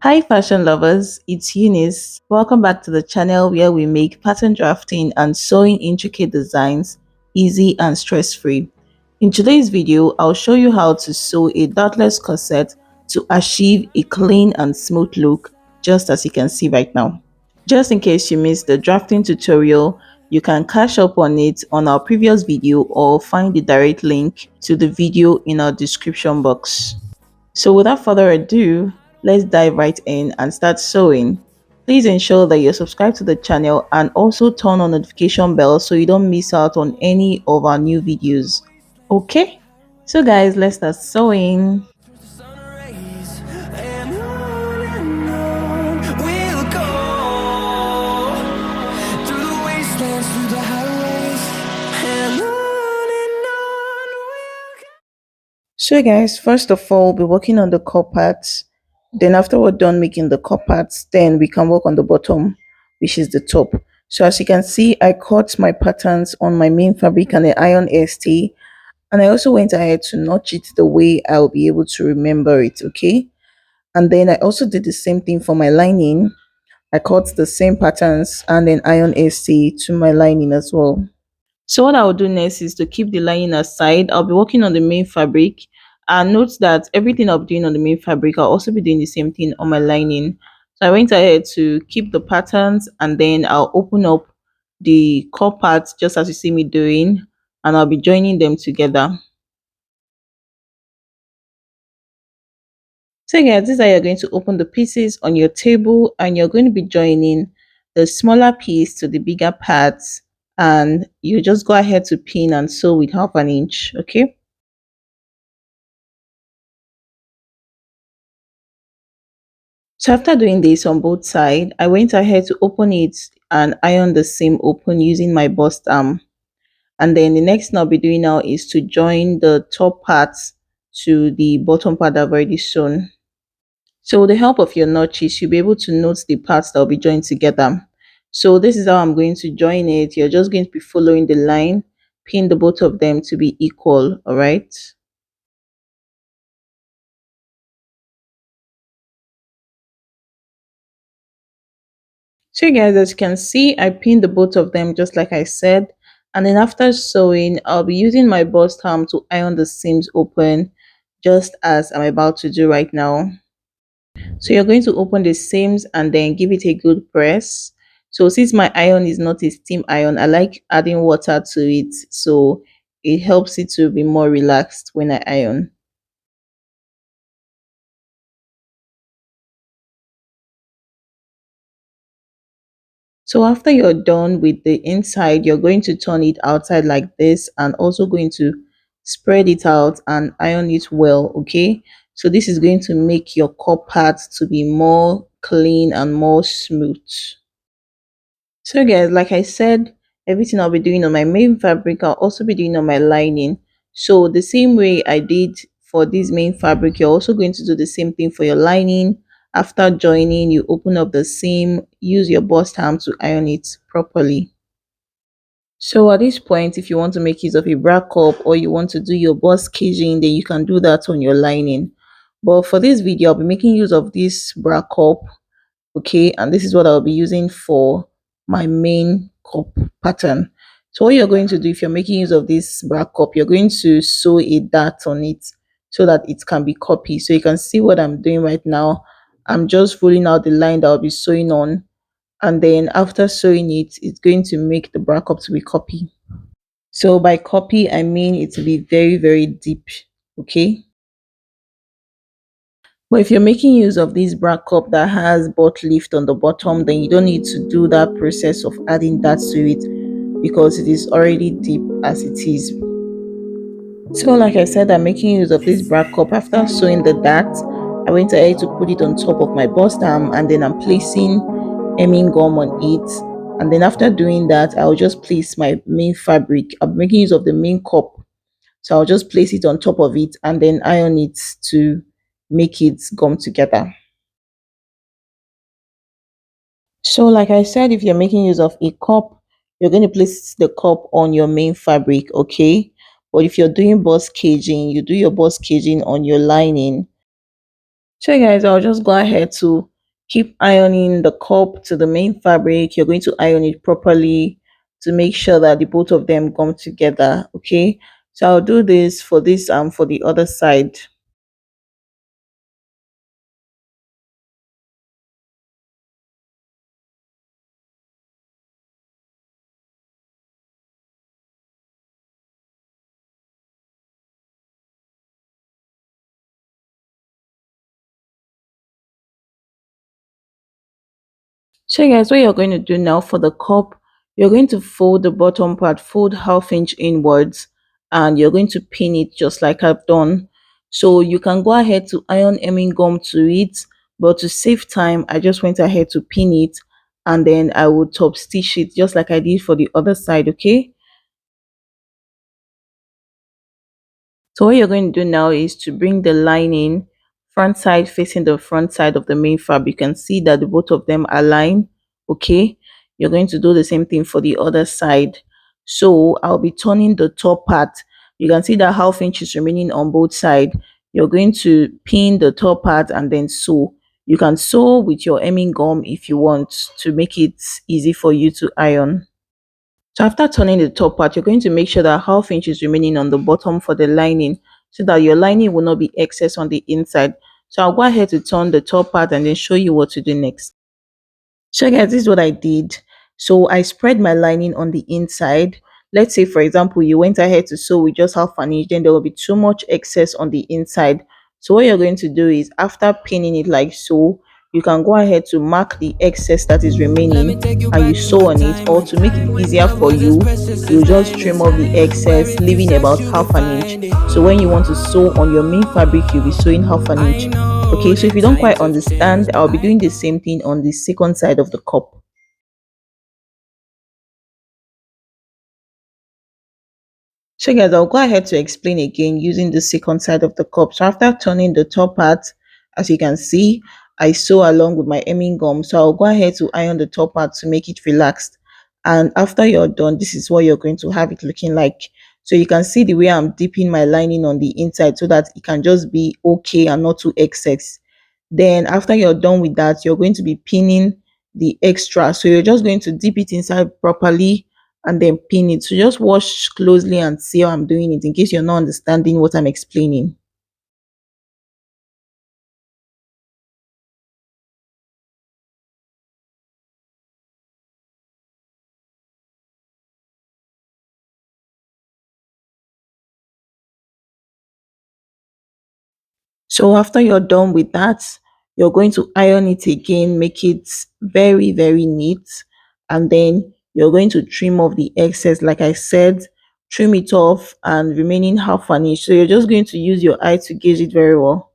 Hi fashion lovers, it's Eunice. Welcome back to the channel where we make pattern drafting and sewing intricate designs easy and stress-free. In today's video, I'll show you how to sew a dartless corset to achieve a clean and smooth look, just as you can see right now. Just in case you missed the drafting tutorial, you can catch up on it on our previous video or find the direct link to the video in our description box. So without further ado, let's dive right in and start sewing. Please ensure that you're subscribed to the channel and also turn on notification bell so you don't miss out on any of our new videos. Okay, so guys, let's start sewing. So guys, first of all, we'll be working on the core parts. Then after we're done making the core parts, then we can work on the bottom, which is the top. So as you can see, I cut my patterns on my main fabric and the iron ST. And I also went ahead to notch it the way I'll be able to remember it, okay? And then I also did the same thing for my lining. I cut the same patterns and then iron ST to my lining as well. So what I'll do next is to keep the lining aside. I'll be working on the main fabric, and note that everything I'll be doing on the main fabric, I'll also be doing the same thing on my lining. So I went ahead to keep the patterns, and then I'll open up the core parts just as you see me doing, and I'll be joining them together. So guys, this is how you're going to open the pieces on your table, and you're going to be joining the smaller piece to the bigger parts, and you just go ahead to pin and sew with 1/2 inch, okay? So after doing this on both sides, I went ahead to open it and iron the seam open using my bust arm. And then the next thing I'll be doing now is to join the top parts to the bottom part I've already sewn. So with the help of your notches, you'll be able to note the parts that will be joined together. So this is how I'm going to join it. You're just going to be following the line, pin the both of them to be equal, all right? So guys, as you can see, I pinned the both of them just like I said. And then after sewing, I'll be using my bust arm to iron the seams open, just as I'm about to do right now. So you're going to open the seams and then give it a good press. So since my iron is not a steam iron, I like adding water to it, so it helps it to be more relaxed when I iron. So after you're done with the inside, you're going to turn it outside like this, and also going to spread it out and iron it well, okay? So this is going to make your core parts to be more clean and more smooth. So guys, like I said, everything I'll be doing on my main fabric, I'll also be doing on my lining. So the same way I did for this main fabric, you're also going to do the same thing for your lining. After joining, you open up the seam, use your bust arm to iron it properly. So at this point, if you want to make use of a bra cup or you want to do your bust caging, then you can do that on your lining. But for this video, I'll be making use of this bra cup, okay? And this is what I'll be using for my main cup pattern. So what you're going to do, if you're making use of this bra cup, you're going to sew a dart on it so that it can be copied. So you can see what I'm doing right now. I'm just rolling out the line that I'll be sewing on, and then after sewing it, it's going to make the bra cup to be copied. So by copy, I mean it to be very, very deep, okay? But if you're making use of this bra cup that has butt lift on the bottom, then you don't need to do that process of adding that to it because it is already deep as it is. So like I said, I'm making use of this bra cup. After sewing the dart, I went ahead to put it on top of my bust arm, and then I'm placing hemming gum on it. And then after doing that, I'll just place my main fabric. I'm making use of the main cup, so I'll just place it on top of it and then iron it to make it gum together. So like I said, if you're making use of a cup, you're going to place the cup on your main fabric, okay? But if you're doing bust caging, you do your bust caging on your lining. So guys, I'll just go ahead to Keep ironing the cup to the main fabric. You're going to iron it properly to make sure that the both of them come together. Okay, so I'll do this for this and for the other side. So guys, what you're going to do now for the cup, you're going to fold the bottom part, fold half inch inwards, and you're going to pin it just like I've done. So you can go ahead to iron hemming gum to it, but to save time, I just went ahead to pin it, and then I will top stitch it just like I did for the other side. Okay. So what you're going to do now is to bring the lining front side facing the front side of the main fabric. You can see that the both of them align. Okay. You're going to do the same thing for the other side. So I'll be turning the top part. You can see that half inch is remaining on both sides. You're going to pin the top part and then sew. You can sew with your hemming gum if you want to make it easy for you to iron. So after turning the top part, you're going to make sure that half inch is remaining on the bottom for the lining so that your lining will not be excess on the inside. So I'll go ahead to turn the top part and then show you what to do next. So guys, this is what I did. So I spread my lining on the inside. Let's say, for example, you went ahead to sew with just half an inch, then there will be too much excess on the inside. So what you're going to do is after pinning it like so, you can go ahead to mark the excess that is remaining and you sew on it, or to make it easier for you, you just trim off the excess, leaving about half an inch. So when you want to sew on your main fabric, you'll be sewing half an inch. Okay, so if you don't quite understand, I'll be doing the same thing on the second side of the cup. So guys, I'll go ahead to explain again using the second side of the cup. So after turning the top part, as you can see, I sew along with my hemming gum. So I'll go ahead to iron the top part to make it relaxed. And after you're done, this is what you're going to have it looking like. So you can see the way I'm dipping my lining on the inside so that it can just be okay and not too excess. Then after you're done with that, you're going to be pinning the extra. So you're just going to dip it inside properly and then pin it. So just watch closely and see how I'm doing it in case you're not understanding what I'm explaining. So after you're done with that, you're going to iron it again, make it very, very neat. And then you're going to trim off the excess, like I said, trim it off and remaining half an inch. So you're just going to use your eye to gauge it very well.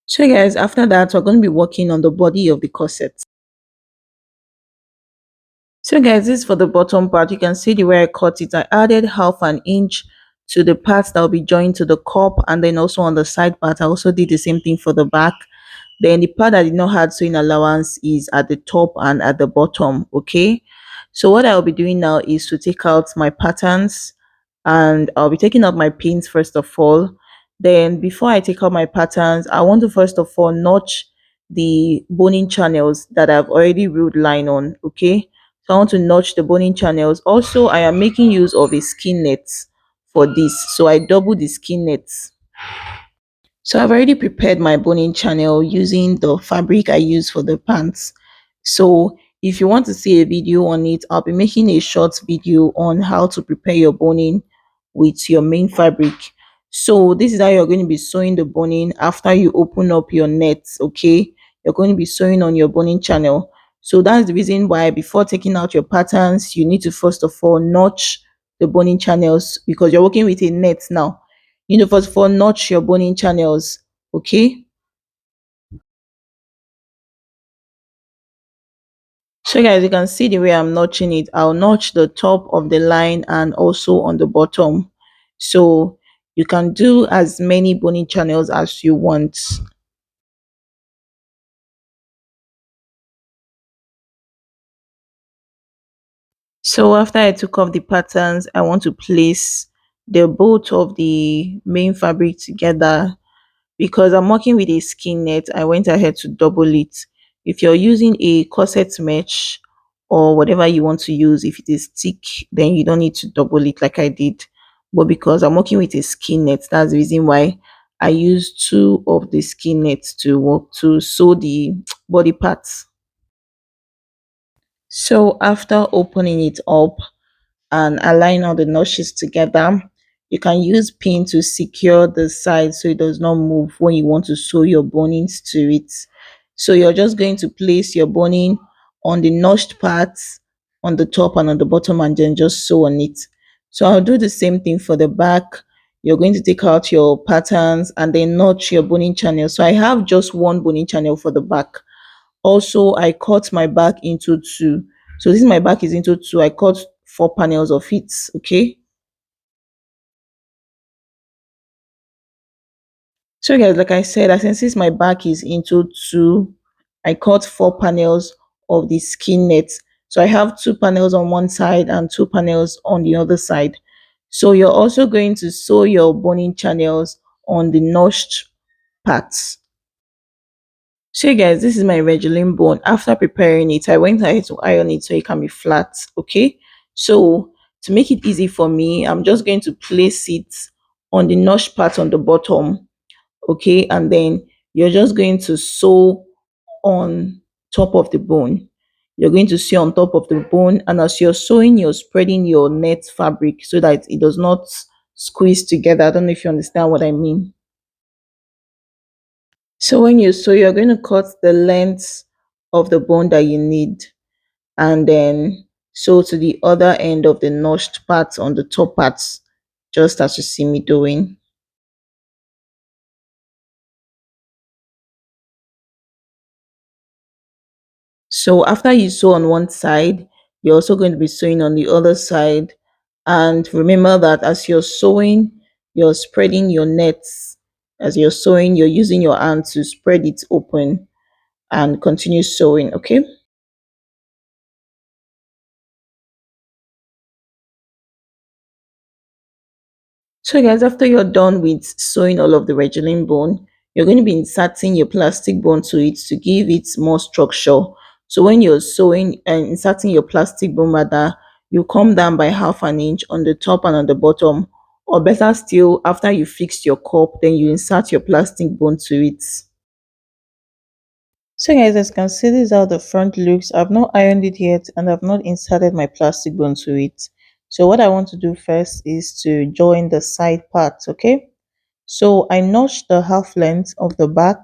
So guys, after that, we're going to be working on the body of the corset. So guys, this is for the bottom part. You can see the way I cut it. I added half an inch to the parts that will be joined to the cup, and then also on the side part, I also did the same thing for the back. Then the part that did not have sewing allowance is at the top and at the bottom. Okay. So what I'll be doing now is to take out my patterns, and I'll be taking out my pins first of all. Then before I take out my patterns, I want to first of all notch the boning channels that I've already ruled line on. Okay. So I want to notch the boning channels. Also, I am making use of a skin net for this. So I double the skin nets. So I've already prepared my boning channel using the fabric I use for the pants. So if you want to see a video on it, I'll be making a short video on how to prepare your boning with your main fabric. So this is how you're going to be sewing the boning after you open up your nets. Okay, you're going to be sewing on your boning channel. So that's the reason why before taking out your patterns, you need to first of all notch the boning channels because you're working with a net now. You know, first of all, notch your boning channels. Okay. So guys, you can see the way I'm notching it. I'll notch the top of the line and also on the bottom. So you can do as many boning channels as you want. So after I took off the patterns, I want to place the both of the main fabric together. Because I'm working with a skin net, I went ahead to double it. If you're using a corset mesh or whatever you want to use, if it is thick, then you don't need to double it like I did. But because I'm working with a skin net, that's the reason why I use two of the skin nets to work to sew the body parts. So after opening it up and align all the notches together, you can use pin to secure the side so it does not move when you want to sew your bonings to it. So you're just going to place your boning on the notched parts on the top and on the bottom and then just sew on it. So I'll do the same thing for the back. You're going to take out your patterns and then notch your boning channel. So I have just one boning channel for the back. Also, I cut my back into two. So this my back is into two. I cut four panels of it. Okay. So guys, like I said, I since my back is into two, I cut four panels of the skin net. So I have two panels on one side and two panels on the other side. So you're also going to sew your boning channels on the notched parts. So guys, this is my Regiline bone. After preparing it, I went ahead to iron it so it can be flat. Okay. So to make it easy for me, I'm just going to place it on the notch part on the bottom. Okay. And then you're just going to sew on top of the bone. You're going to sew on top of the bone. And as you're sewing, you're spreading your net fabric so that it does not squeeze together. I don't know if you understand what I mean. So when you sew, you're going to cut the length of the bone that you need and then sew to the other end of the notched part on the top parts, just as you see me doing. So after you sew on one side, you're also going to be sewing on the other side. And remember that as you're sewing, you're spreading your nets. As you're sewing, you're using your hand to spread it open and continue sewing, okay? So guys, after you're done with sewing all of the Regiline bone, you're going to be inserting your plastic bone to it to give it more structure. So when you're sewing and inserting your plastic bone rather, you come down by half an inch on the top and on the bottom. Or better still, after you fix your cup, then you insert your plastic bone to it. So guys, as you can see, this is how the front looks. I've not ironed it yet and I've not inserted my plastic bone to it. So what I want to do first is to join the side parts, okay? So I notched the half length of the back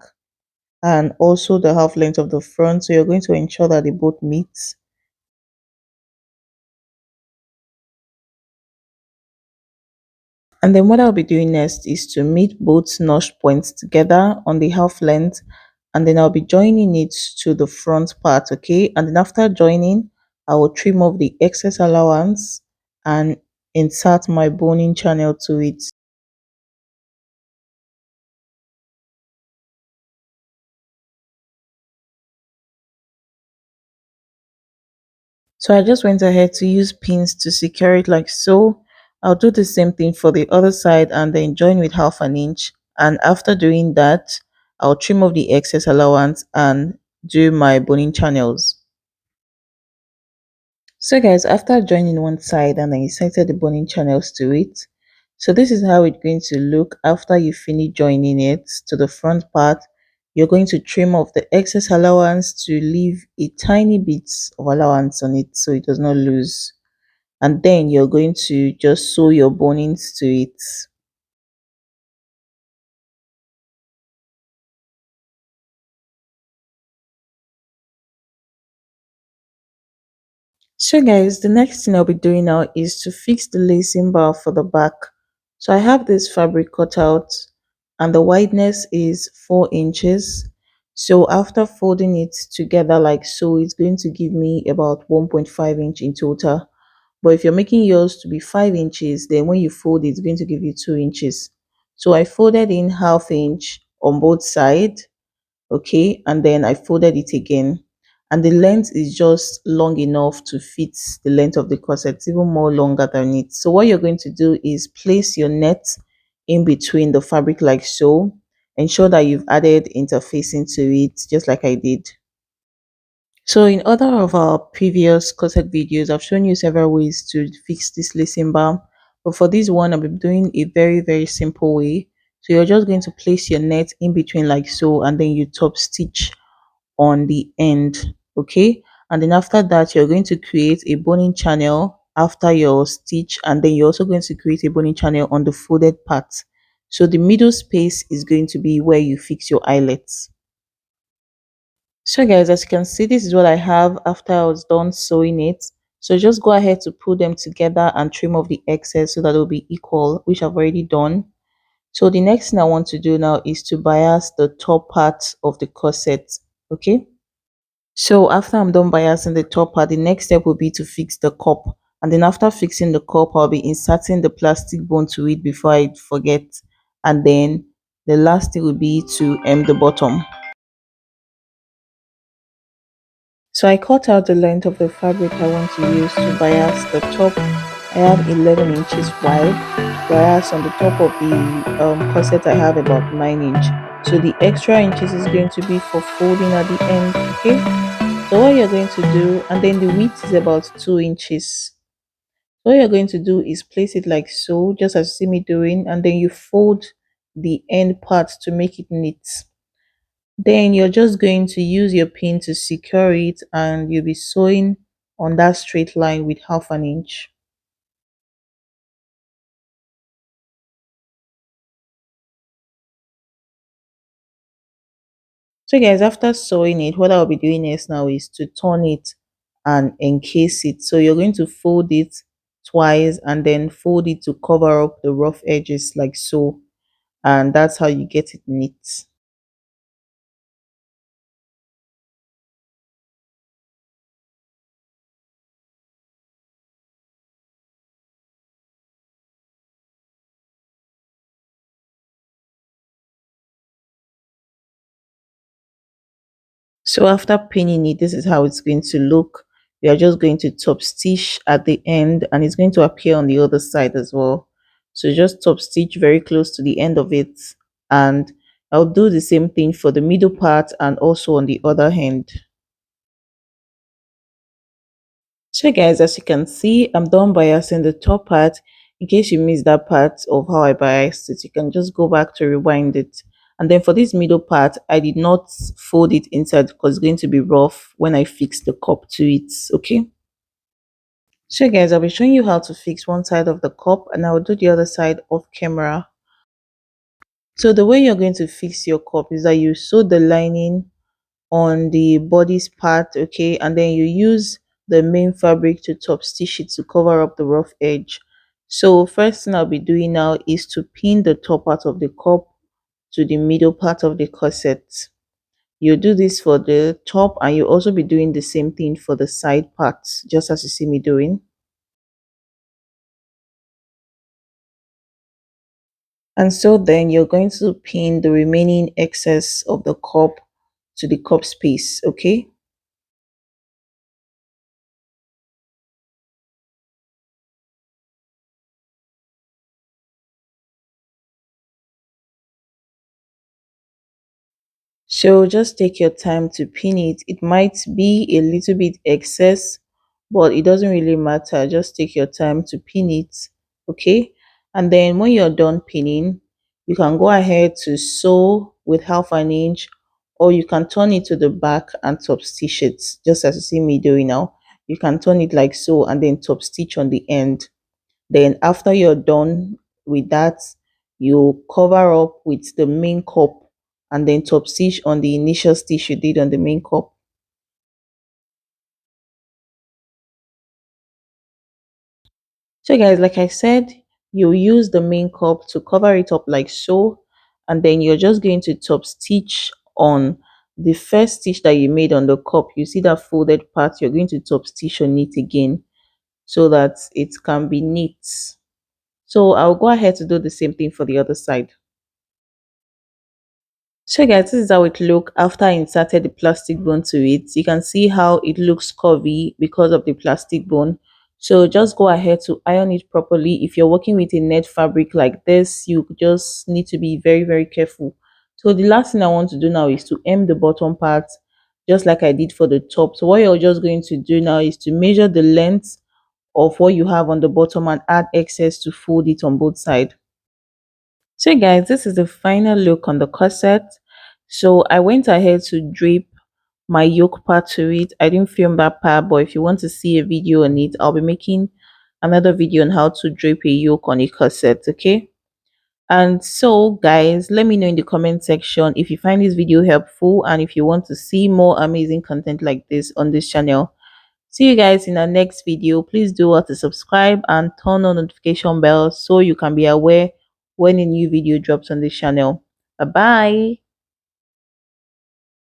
and also the half length of the front. So you're going to ensure that they both meet. And then what I'll be doing next is to meet both notch points together on the half length, and then I'll be joining it to the front part, okay? And then after joining, I will trim off the excess allowance and insert my boning channel to it. So I just went ahead to use pins to secure it like so. I'll do the same thing for the other side and then join with half an inch. And after doing that, I'll trim off the excess allowance and do my boning channels. So guys, after joining one side and I inserted the boning channels to it, so this is how it's going to look after you finish joining it to the front part. You're going to trim off the excess allowance to leave a tiny bit of allowance on it so it does not lose. And then you're going to just sew your bonings to it. So guys, the next thing I'll be doing now is to fix the lacing bar for the back. So I have this fabric cut out and the wideness is 4 inches. So after folding it together like so, it's going to give me about 1.5 inch in total. But if you're making yours to be 5 inches, then when you fold it, it's going to give you 2 inches. So I folded in half inch on both sides, okay, and then I folded it again, and the length is just long enough to fit the length of the corset. It's even more longer than it. So what you're going to do is place your net in between the fabric like so. Ensure that you've added interfacing to it just like I did. So in other of our previous corset videos, I've shown you several ways to fix this lacing bar. But for this one, I'm doing a very simple way. So you're just going to place your net in between like so, and then you top stitch on the end. Okay. And then after that, you're going to create a boning channel after your stitch, and then you're also going to create a boning channel on the folded part. So the middle space is going to be where you fix your eyelets. So guys, as you can see, this is what I have after I was done sewing it. So just go ahead to put them together and trim off the excess so that it'll be equal, which I've already done. So the next thing I want to do now is to bias the top part of the corset. Okay. So after I'm done biasing the top part, the next step will be to fix the cup. And then after fixing the cup, I'll be inserting the plastic bone to it before I forget. And then the last thing will be to hem the bottom. So I cut out the length of the fabric I want to use to bias the top. I have 11 inches wide, whereas on the top of the corset I have about 9 inch. So the extra inches is going to be for folding at the end. Okay. So what you're going to do, and then the width is about 2 inches. So what you're going to do is place it like so, just as you see me doing, and then you fold the end part to make it neat. Then you're just going to use your pin to secure it, and you'll be sewing on that straight line with 1/2 inch. So guys, after sewing it, what I'll be doing next now is to turn it and encase it. So you're going to fold it twice and then fold it to cover up the rough edges like so. And that's how you get it neat. So after pinning it, this is how it's going to look. We are just going to top stitch at the end, and it's going to appear on the other side as well. So just top stitch very close to the end of it, and I'll do the same thing for the middle part and also on the other hand. So guys, as you can see, I'm done biasing the top part. In case you missed that part of how I biased it, you can just go back to rewind it. And then for this middle part, I did not fold it inside because it's going to be rough when I fix the cup to it. Okay. So guys, I'll be showing you how to fix one side of the cup, and I will do the other side off camera. So the way you're going to fix your cup is that you sew the lining on the bodice part, okay, and then you use the main fabric to top stitch it to cover up the rough edge. So first thing I'll be doing now is to pin the top part of the cup to the middle part of the corset. You do this for the top, and you also be doing the same thing for the side parts, just as you see me doing. And so then you're going to pin the remaining excess of the cup to the cup space, okay. So just take your time to pin it. It might be a little bit excess, but it doesn't really matter. Just take your time to pin it, okay? And then when you're done pinning, you can go ahead to sew with 1/2 inch, or you can turn it to the back and top stitch it, just as you see me doing now. You can turn it like so and then top stitch on the end. Then after you're done with that, you cover up with the main cup and then top stitch on the initial stitch you did on the main cup. So guys, like I said, you use the main cup to cover it up like so, and then you're just going to top stitch on the first stitch that you made on the cup. You see that folded part, you're going to top stitch on it again so that it can be neat. So I'll go ahead to do the same thing for the other side. So guys, this is how it look after I inserted the plastic bone to it. You can see how it looks curvy because of the plastic bone. So just go ahead to iron it properly. If you're working with a net fabric like this, you just need to be very careful. So the last thing I want to do now is to hem the bottom part, just like I did for the top. So what you're just going to do now is to measure the length of what you have on the bottom and add excess to fold it on both sides. So guys, this is the final look on the corset. So I went ahead to drape my yoke part to it. I didn't film that part, but if you want to see a video on it, I'll be making another video on how to drape a yoke on a corset, okay? And so guys, let me know in the comment section if you find this video helpful and if you want to see more amazing content like this on this channel. See you guys in our next video. Please do want to subscribe and turn on notification bell so you can be aware when a new video drops on this channel. Bye bye.